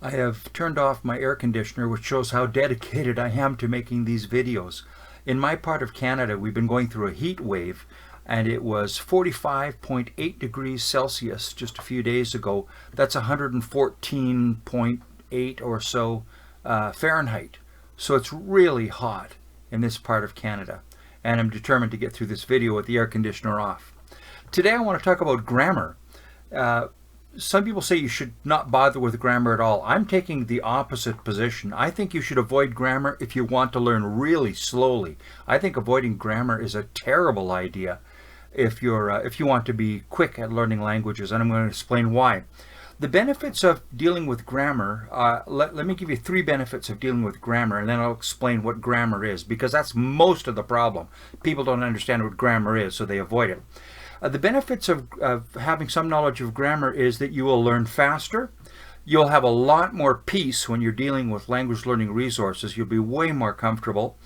I have turned off my air conditioner, which shows how dedicated I am to making these videos. In my part of Canada, we've been going through a heat wave, and it was 45.8 degrees Celsius just a few days ago. That's 114.8 or so Fahrenheit. So it's really hot in this part of Canada, and I'm determined to get through this video with the air conditioner off. Today I want to talk about grammar. Some people say you should not bother with grammar at all. I'm taking the opposite position. I think you should avoid grammar if you want to learn really slowly. I think avoiding grammar is a terrible idea if you want to be quick at learning languages, and I'm going to explain why. The benefits of dealing with grammar, let me give you 3 benefits of dealing with grammar, and then I'll explain what grammar is, because that's most of the problem. People don't understand what grammar is, so they avoid it. The benefits of having some knowledge of grammar is that you will learn faster. You'll have a lot more peace when you're dealing with language learning resources. You'll be way more comfortable.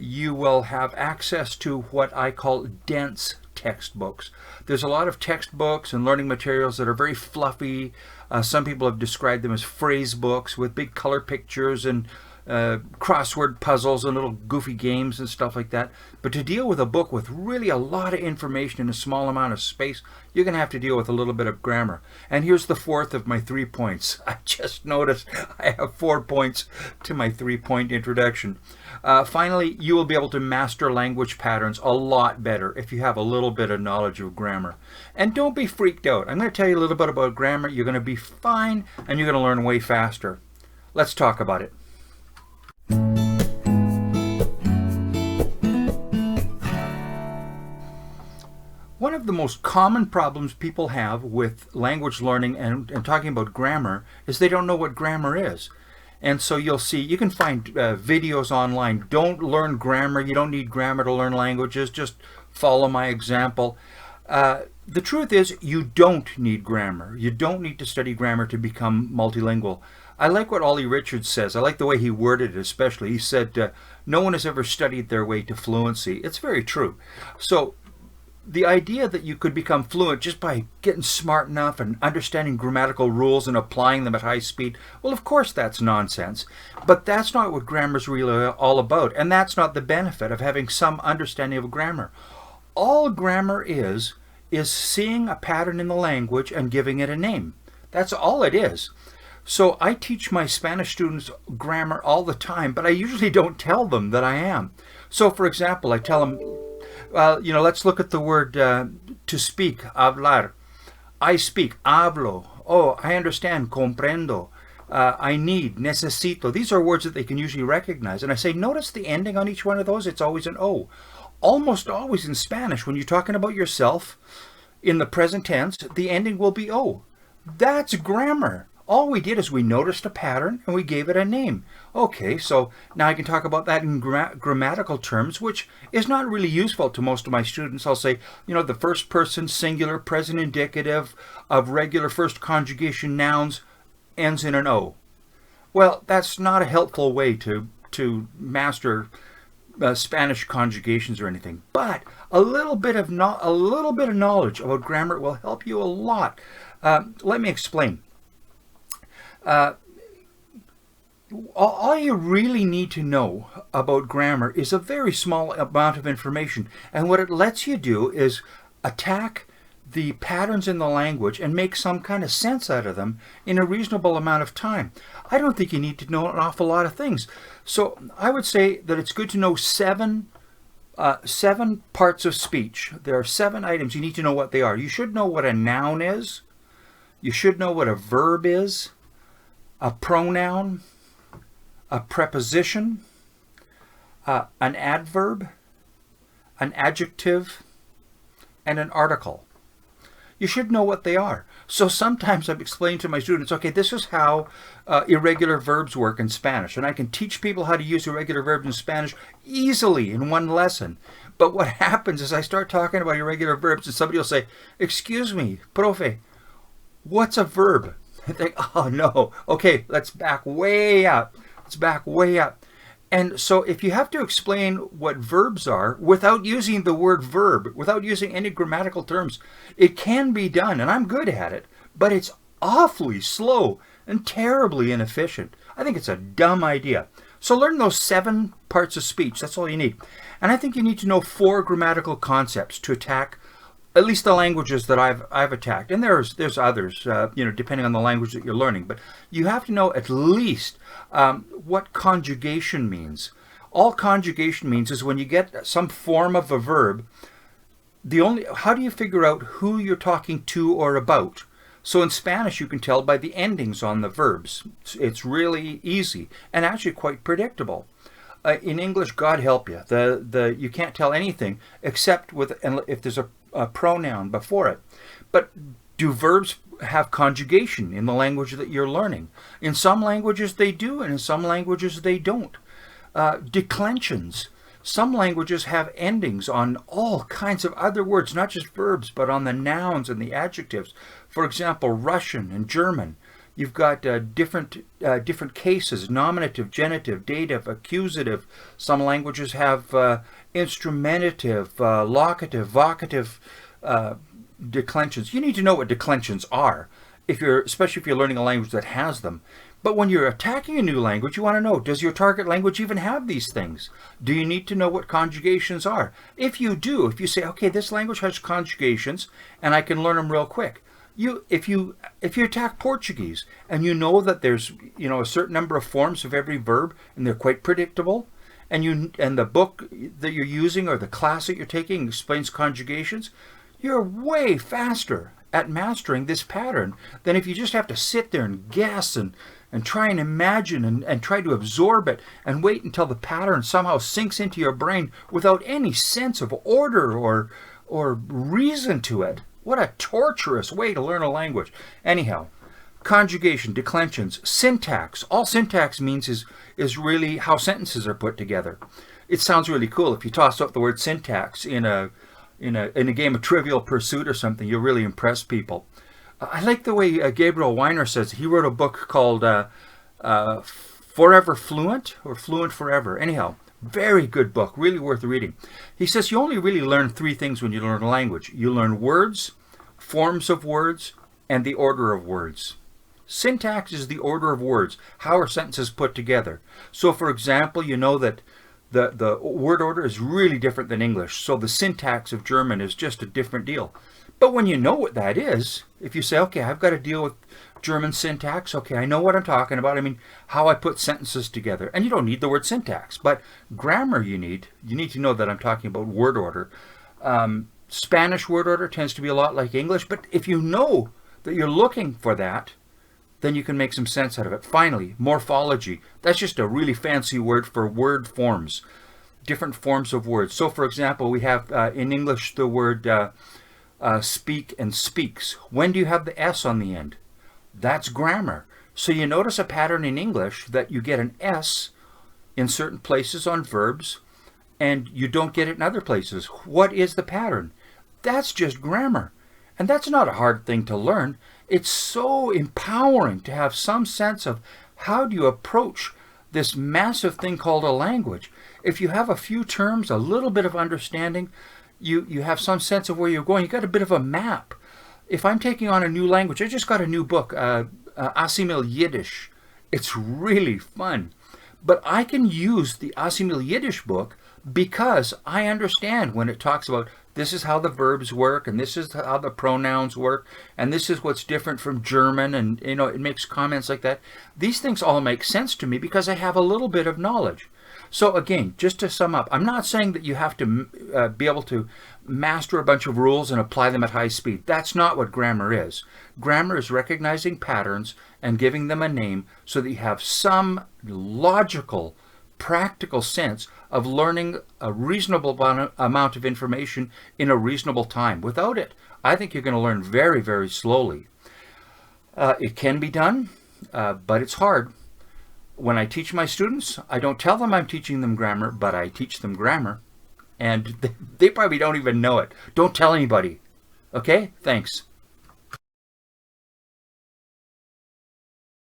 You will have access to what I call dense textbooks. There's a lot of textbooks and learning materials that are very fluffy. Some people have described them as phrase books with big color pictures and crossword puzzles and little goofy games and stuff like that. But to deal with a book with really a lot of information in a small amount of space, you're going to have to deal with a little bit of grammar. And here's the 4th of my 3 points. I just noticed I have 4 points to my 3-point introduction. Finally, you will be able to master language patterns a lot better if you have a little bit of knowledge of grammar. And don't be freaked out. I'm going to tell you a little bit about grammar. You're going to be fine, and you're going to learn way faster. Let's talk about it. One of the most common problems people have with language learning and talking about grammar is they don't know what grammar is. And so you can find videos online. Don't learn grammar. You don't need grammar to learn languages. Just follow my example. The truth is, you don't need grammar. You don't need to study grammar to become multilingual. I like what Ollie Richards says. I like the way he worded it especially. He said, no one has ever studied their way to fluency. It's very true. So the idea that you could become fluent just by getting smart enough and understanding grammatical rules and applying them at high speed, well, of course that's nonsense. But that's not what grammar is really all about, and that's not the benefit of having some understanding of grammar. All grammar is seeing a pattern in the language and giving it a name. That's all it is. So I teach my Spanish students grammar all the time, but I usually don't tell them that I am. So for example, I tell them, let's look at the word to speak, hablar. I speak, hablo. Oh, I understand, comprendo. I need, necesito. These are words that they can usually recognize. And I say, notice the ending on each one of those. It's always an O. Almost always in Spanish, when you're talking about yourself, in the present tense, the ending will be O. That's grammar. All we did is we noticed a pattern and we gave it a name. Okay, so now I can talk about that in grammatical terms, which is not really useful to most of my students. I'll say, the first person singular present indicative of regular first conjugation nouns ends in an O. Well, that's not a helpful way to master Spanish conjugations or anything. But a little bit of knowledge about grammar will help you a lot. Let me explain. All you really need to know about grammar is a very small amount of information. And what it lets you do is attack the patterns in the language and make some kind of sense out of them in a reasonable amount of time. I don't think you need to know an awful lot of things. So I would say that it's good to know 7 parts of speech. There are 7 items. You need to know what they are. You should know what a noun is. You should know what a verb is, a pronoun, a preposition, an adverb, an adjective, and an article. You should know what they are. So sometimes I've explained to my students, okay, this is how irregular verbs work in Spanish. And I can teach people how to use irregular verbs in Spanish easily in one lesson. But what happens is I start talking about irregular verbs and somebody will say, excuse me, profe, what's a verb? I think, oh no, okay, let's back way up. Let's back way up. And so if you have to explain what verbs are without using the word verb, without using any grammatical terms, it can be done, and I'm good at it, but it's awfully slow and terribly inefficient. I think it's a dumb idea. So learn those 7 parts of speech. That's all you need. And I think you need to know 4 grammatical concepts to attack at least the languages that I've attacked. And there's others, depending on the language that you're learning. But you have to know at least what conjugation means. All conjugation means is when you get some form of a verb, how do you figure out who you're talking to or about? So in Spanish, you can tell by the endings on the verbs. It's really easy and actually quite predictable. In English, God help you, you can't tell anything except if there's a pronoun before it. But do verbs have conjugation in the language that you're learning? In some languages they do, and in some languages they don't. Declensions. Some languages have endings on all kinds of other words, not just verbs, but on the nouns and the adjectives. For example, Russian and German. You've got different cases: nominative, genitive, dative, accusative. Some languages have instrumentative, locative, vocative declensions. You need to know what declensions are, especially if you're learning a language that has them. But when you're attacking a new language, you want to know, does your target language even have these things? Do you need to know what conjugations are? If you do, if you say, okay, this language has conjugations and I can learn them real quick. If you attack Portuguese and you know that there's a certain number of forms of every verb and they're quite predictable, and the book that you're using or the class that you're taking explains conjugations, you're way faster at mastering this pattern than if you just have to sit there and guess and try and imagine and try to absorb it and wait until the pattern somehow sinks into your brain without any sense of order or reason to it. What a torturous way to learn a language. Anyhow, conjugation, declensions, syntax. All syntax means is really how sentences are put together. It sounds really cool. If you toss up the word syntax in a game of Trivial Pursuit or something, you'll really impress people. I like the way Gabriel Weiner says. He wrote a book called Forever Fluent, or Fluent Forever. Anyhow, very good book, really worth reading. He says you only really learn 3 things when you learn a language. You learn words, forms of words, and the order of words. Syntax is the order of words. How are sentences put together? So, for example, you know that the word order is really different than English. So the syntax of German is just a different deal. But when you know what that is, if you say, okay, I've got to deal with German syntax, okay, I know what I'm talking about. I mean, how I put sentences together. And you don't need the word syntax, but grammar you need. You need to know that I'm talking about word order. Spanish word order tends to be a lot like English, but if you know that you're looking for that, then you can make some sense out of it. Finally, morphology. That's just a really fancy word for word forms, different forms of words. So, for example, we have in English the word speak and speaks. When do you have the S on the end? That's grammar. So you notice a pattern in English that you get an S in certain places on verbs and you don't get it in other places. What is the pattern? That's just grammar. And that's not a hard thing to learn. It's so empowering to have some sense of how do you approach this massive thing called a language. If you have a few terms, a little bit of understanding, you have some sense of where you're going. You got a bit of a map. If I'm taking on a new language, I just got a new book, Asimil Yiddish. It's really fun. But I can use the Asimil Yiddish book because I understand when it talks about this is how the verbs work, and this is how the pronouns work, and this is what's different from German, and it makes comments like that. These things all make sense to me because I have a little bit of knowledge. So again, just to sum up, I'm not saying that you have to be able to master a bunch of rules and apply them at high speed. That's not what grammar is. Grammar is recognizing patterns and giving them a name so that you have some logical, practical sense of learning a reasonable amount of information in a reasonable time. Without it, I think you're going to learn very, very slowly. It can be done, but it's hard. When I teach my students, I don't tell them I'm teaching them grammar, but I teach them grammar. And they probably don't even know it. Don't tell anybody. Okay? Thanks.